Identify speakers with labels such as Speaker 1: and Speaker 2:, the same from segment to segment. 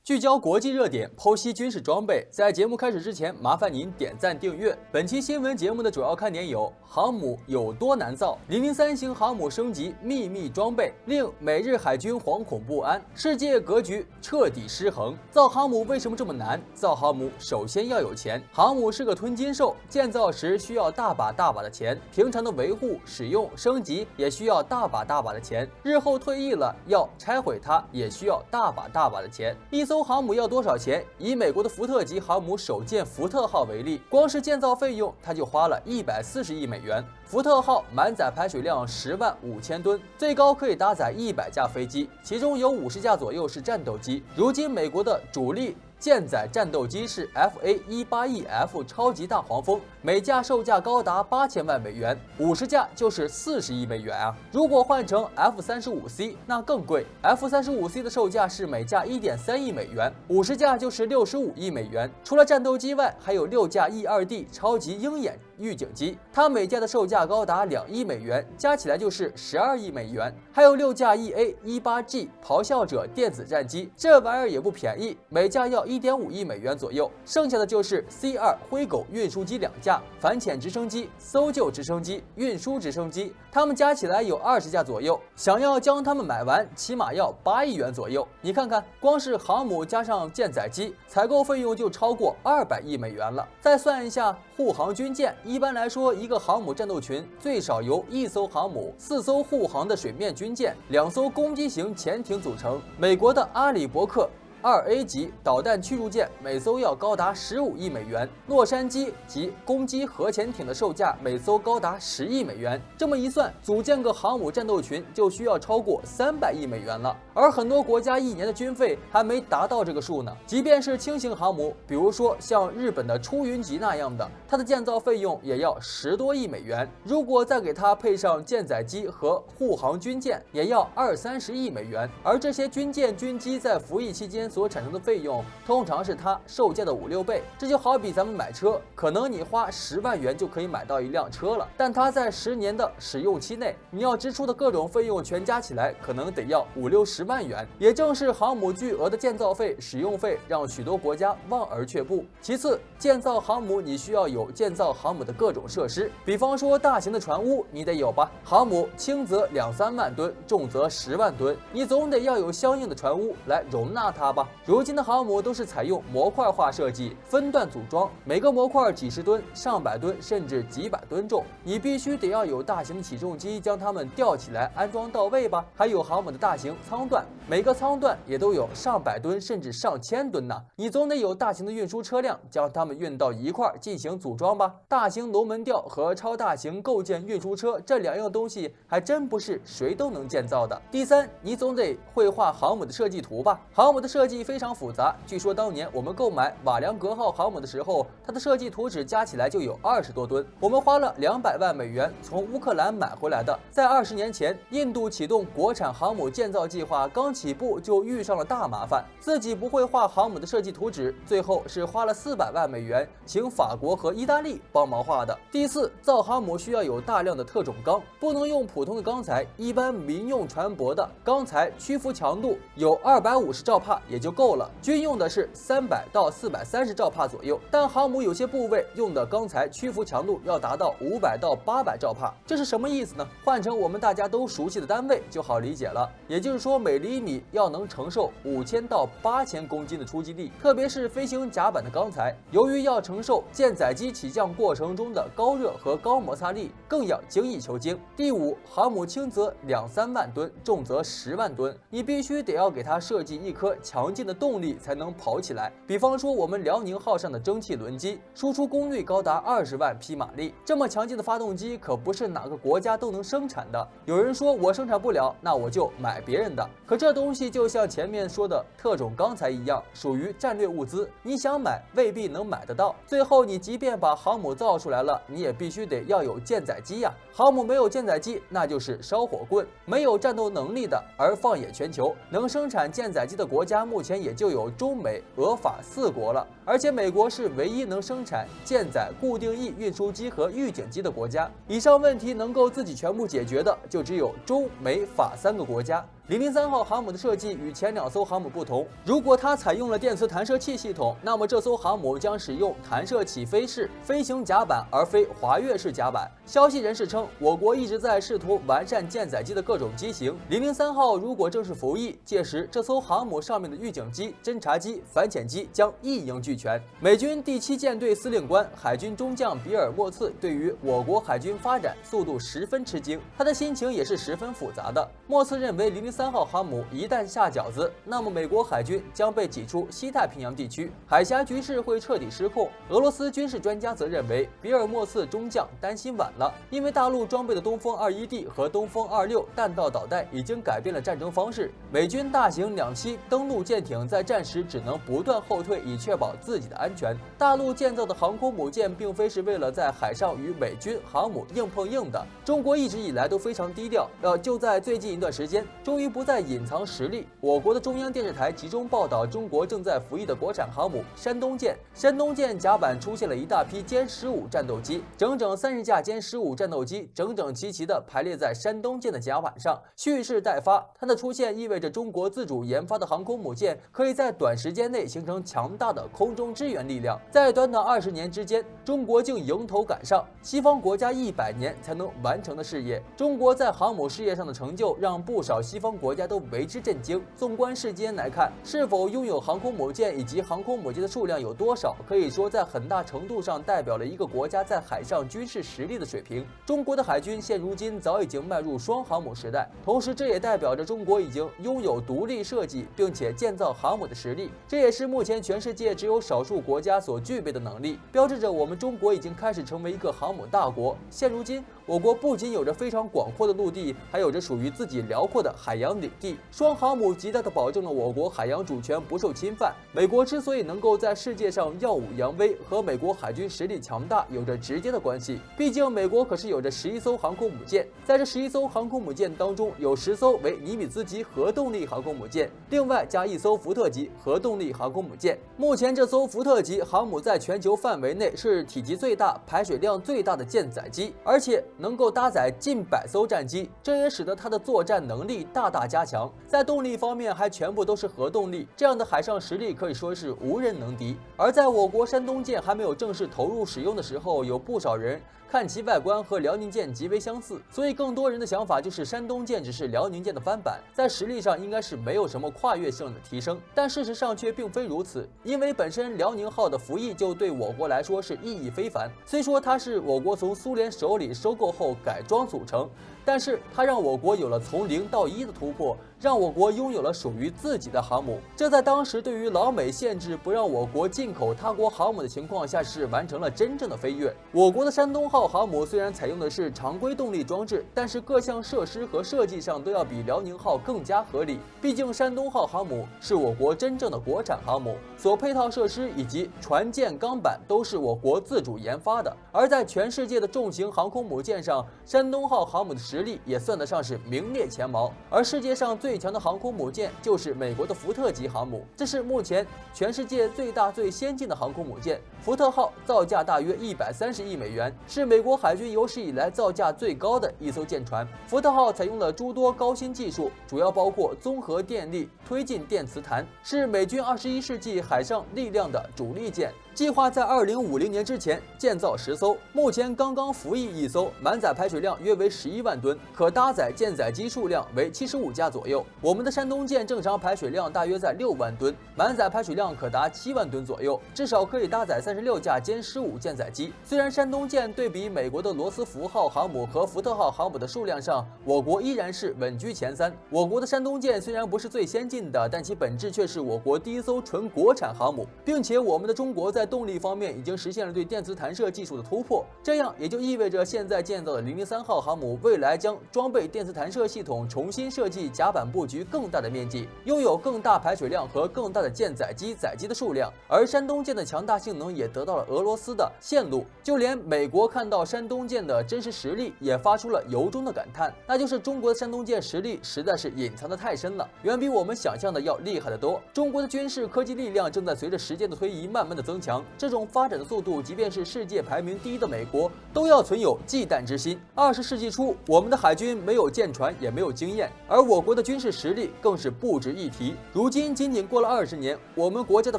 Speaker 1: 聚焦国际热点，剖析军事装备。在节目开始之前，麻烦您点赞订阅。本期新闻节目的主要看点有：航母有多难造？003型航母升级秘密装备，令美日海军惶恐不安。世界格局彻底失衡。造航母为什么这么难？造航母首先要有钱。航母是个吞金兽，建造时需要大把的钱，平常的维护、使用、升级也需要大把的钱。日后退役了，要拆毁它也需要大把的钱。一艘航母要多少钱？以美国的福特级航母首舰福特号为例，光是建造费用它就花了140亿美元。福特号满载排水量105000吨，最高可以搭载100架飞机，其中有50架左右是战斗机。如今美国的主力舰载战斗机是 FA-181F 超级大黄蜂，每架售价高达8000万美元，50架就是40亿美元啊！如果换成 F-35C 那更贵 ，F-35C 的售价是每架1.3亿美元，50架就是65亿美元。除了战斗机外，还有6架 E-2D 超级鹰眼预警机，它每架的售价高达2亿美元，加起来就是12亿美元。还有6架 EA-18G 咆哮者电子战机，这玩意儿也不便宜，每架要1.5亿美元左右。剩下的就是 C2 灰狗运输机2架、反潜直升机、搜救直升机、运输直升机，它们加起来有20架左右。想要将它们买完，起码要8亿元左右。你看看，光是航母加上舰载机，采购费用就超过200亿美元了。再算一下护航军舰，一般来说，一个航母战斗群最少由1艘航母、4艘护航的水面军舰、2艘攻击型潜艇组成。美国的阿里伯克2A 级导弹驱逐舰每艘要高达15亿美元，洛杉矶级攻击核潜艇的售价每艘高达10亿美元。这么一算，组建个航母战斗群就需要超过300亿美元了。而很多国家一年的军费还没达到这个数呢。即便是轻型航母，比如说像日本的出云级那样的，它的建造费用也要10多亿美元。如果再给它配上舰载机和护航军舰，也要20-30亿美元。而这些军舰、军机在服役期间所产生的费用，通常是它售价的5-6倍。这就好比咱们买车，可能你花10万元就可以买到一辆车了，但它在10年的使用期内，你要支出的各种费用全加起来，可能得要50-60万元。也正是航母巨额的建造费、使用费，让许多国家望而却步。其次，建造航母你需要有建造航母的各种设施，比方说大型的船坞，你得有吧？航母轻则2-3万吨，重则10万吨，你总得要有相应的船坞来容纳它吧？如今的航母都是采用模块化设计，分段组装，每个模块几十吨、上百吨，甚至几百吨重，你必须得要有大型的起重机将它们吊起来安装到位吧？还有航母的大型舱段，每个舱段也都有上百吨甚至上千吨呢，你总得有大型的运输车辆将它们运到一块进行组装吧？大型龙门吊和超大型构件运输车这2样东西还真不是谁都能建造的。第三，你总得绘画航母的设计图吧？航母的设计非常复杂，据说当年我们购买瓦良格号航母的时候，它的设计图纸加起来就有20多吨，我们花了200万美元从乌克兰买回来的。在20年前，印度启动国产航母建造计划，刚起步就遇上了大麻烦，自己不会画航母的设计图纸，最后是花了400万美元请法国和意大利帮忙画的。第四，造航母需要有大量的特种钢，不能用普通的钢材，一般民用船舶的钢材屈服强度有250兆帕也就够了，军用的是300到430兆帕左右，但航母有些部位用的钢材屈服强度要达到500到800兆帕，这是什么意思呢？换成我们大家都熟悉的单位就好理解了，也就是说每厘米要能承受5000到8000公斤的出击力，特别是飞行甲板的钢材，由于要承受舰载机起降过程中的高热和高摩擦力，更要精益求精。第五，航母轻则2-3万吨，重则10万吨，你必须得要给它设计一颗强劲的动力才能跑起来。比方说我们辽宁号上的蒸汽轮机，输出功率高达20万匹马力，这么强劲的发动机可不是哪个国家都能生产的。有人说我生产不了，那我就买别人的。可这东西就像前面说的特种钢材一样，属于战略物资，你想买未必能买得到。最后你即便把航母造出来了，你也必须得要有舰载机呀。航母没有舰载机，那就是烧火棍，没有战斗能力的。而放眼全球，能生产舰载机的国家目前也就有中美、俄法4国了，而且美国是唯一能生产舰载固定翼运输机和预警机的国家。以上问题能够自己全部解决的，就只有中美法3个国家。003号航母的设计与前2艘航母不同，如果它采用了电磁弹射器系统，那么这艘航母将使用弹射起飞式飞行甲板，而非滑跃式甲板。消息人士称，我国一直在试图完善舰载机的各种机型。003号如果正式服役，届时这艘航母上面的预警机、侦察机、反潜机将一应俱全。美军第7舰队司令官海军中将比尔·莫茨对于我国海军发展速度十分吃惊，他的心情也是十分复杂的。莫茨认为003号航母一旦下饺子，那么美国海军将被挤出西太平洋地区，海峡局势会彻底失控。俄罗斯军事专家则认为，比尔·莫茨中将担心晚了，因为大陆装备的东风21D 和东风26弹道导弹已经改变了战争方式，美军大型2栖登陆舰艇在战时只能不断后退，以确保自己的安全。大陆建造的航空母舰并非是为了在海上与美军航母硬碰硬的，中国一直以来都非常低调。就在最近一段时间，终于不再隐藏实力，我国的中央电视台集中报道中国正在服役的国产航母山东舰。山东舰甲板出现了一大批歼15战斗机，整整30架歼15战斗机整整齐齐地排列在山东舰的甲板上，蓄势待发。它的出现意味着中国自主研发的航空母舰可以在短时间内形成强大的空中支援力量。在短短20年之间，中国竟迎头赶上西方国家100年才能完成的事业。中国在航母事业上的成就让不少西方国家都为之震惊。纵观世间来看，是否拥有航空母舰以及航空母舰的数量有多少，可以说在很大程度上代表了一个国家在海上军事实力的水平。中国的海军现如今早已经迈入双航母时代，同时这也代表着中国已经拥有独立设计并且建造航母的实力，这也是目前全世界只有少数国家所具备的能力，标志着我们中国已经开始成为一个航母大国。现如今，我国不仅有着非常广阔的陆地，还有着属于自己辽阔的海洋领地。双航母极大地保证了我国海洋主权不受侵犯。美国之所以能够在世界上耀武扬威，和美国海军实力强大有着直接的关系。毕竟美国可是有着11艘航空母舰，在这11艘航空母舰当中，有10艘为尼米兹级核动力航空母舰，另外加1艘福特级核动力航空母舰。目前这艘福特级航母在全球范围内是体积最大、排水量最大的舰载机，而且能够搭载近100艘战机，这也使得它的作战能力大大加强。在动力方面还全部都是核动力，这样的海上实力可以说是无人能敌。而在我国山东舰还没有正式投入使用的时候，有不少人看其外观和辽宁舰极为相似，所以更多人的想法就是山东舰只是辽宁舰的翻版，在实力上应该是没有什么跨越性的提升。但事实上却并非如此，因为本身辽宁号的服役就对我国来说是意义非凡。虽说它是我国从苏联手里收购后改装组成，但是它让我国有了从0到1的突破，让我国拥有了属于自己的航母。这在当时对于老美限制不让我国进口他国航母的情况下，是完成了真正的飞跃。我国的山东号航母虽然采用的是常规动力装置，但是各项设施和设计上都要比辽宁号更加合理。毕竟山东号航母是我国真正的国产航母，所配套设施以及船舰钢板都是我国自主研发的。而在全世界的重型航空母舰上，山东号航母的实力也算得上是名列前茅。而世界上最强的航空母舰就是美国的福特级航母，这是目前全世界最大最先进的航空母舰。福特号造价大约130亿美元，是美国海军有史以来造价最高的一艘舰船。福特号采用了诸多高新技术，主要包括综合电力推进电磁弹，是美军21世纪海上力量的主力舰。计划在2050年之前建造10艘，目前刚刚服役1艘，满载排水量约为11万吨，可搭载舰载机数量为75架左右。我们的山东舰正常排水量大约在6万吨，满载排水量可达7万吨左右，至少可以搭载36架歼15舰载机。虽然山东舰对比美国的罗斯福号航母和福特号航母的数量上，我国依然是稳居前3。我国的山东舰虽然不是最先进的，但其本质却是我国第1艘纯国产航母，并且我们的中国在动力方面已经实现了对电磁弹射技术的突破，这样也就意味着现在建造的003号航母未来将装备电磁弹射系统，重新设计甲板布局更大的面积，拥有更大排水量和更大的舰载机载机的数量。而山东舰的强大性能也得到了俄罗斯的羡慕，就连美国看到山东舰的真实实力也发出了由衷的感叹，那就是中国的山东舰实力实在是隐藏得太深了，远比我们想象的要厉害得多。中国的军事科技力量正在随着时间的推移慢慢的增强，强，这种发展的速度，即便是世界排名第1的美国，都要存有忌惮之心。20世纪初，我们的海军没有舰船，也没有经验，而我国的军事实力更是不值一提。如今仅仅过了20年，我们国家的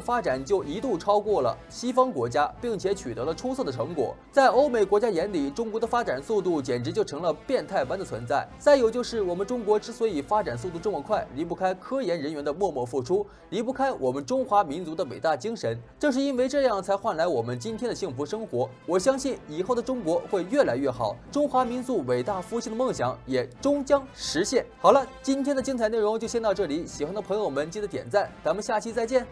Speaker 1: 发展就一度超过了西方国家，并且取得了出色的成果。在欧美国家眼里，中国的发展速度简直就成了变态般的存在。再有就是我们中国之所以发展速度这么快，离不开科研人员的默默付出，离不开我们中华民族的伟大精神。正是因为这样，才换来我们今天的幸福生活。我相信以后的中国会越来越好，中华民族伟大复兴的梦想也终将实现。好了，今天的精彩内容就先到这里，喜欢的朋友们记得点赞，咱们下期再见。